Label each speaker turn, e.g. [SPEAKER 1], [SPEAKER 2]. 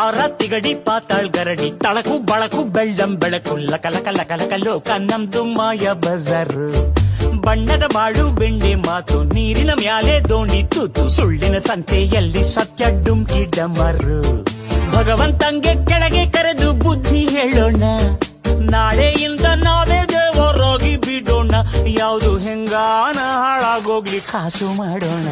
[SPEAKER 1] ತಾರ ತಿಗಡಿ ಪಾತಾಳ್ ಗರಡಿ ತಳಕು ಬಳಕು ಬೆಳ್ಳಂ ಬೆಳಕು ಲಕಲಕ ಲಕಲಕ ಲೋಕ ನಮ್ದು ಮಾಯ ಬಜಾರು. ಬಣ್ಣದ ಬಾಳು ಬೆಂಡೆ ಮಾತು ನೀರಿನ ಮ್ಯಾಲೆ ದೋಣಿ ತೂತು ಸುಳ್ಳಿನ ಸಂತೆಯಲ್ಲಿ ಸತ್ಯ ಡುಮ್ಕಿ ಡಮರು. ಭಗವಂತಂಗೆ ಕೆಳಗೆ ಕರೆದು ಬುದ್ಧಿ ಹೇಳೋಣ, ನಾಳೆಯಿಂದ ನಾವೇ ದೇವರಾಗಿ ಬಿಡೋಣ. ಯಾವುದು ಹೆಂಗಾನ ಹಾಳಾಗೋಗ್ಲಿ ಕಾಸು ಮಾಡೋಣ.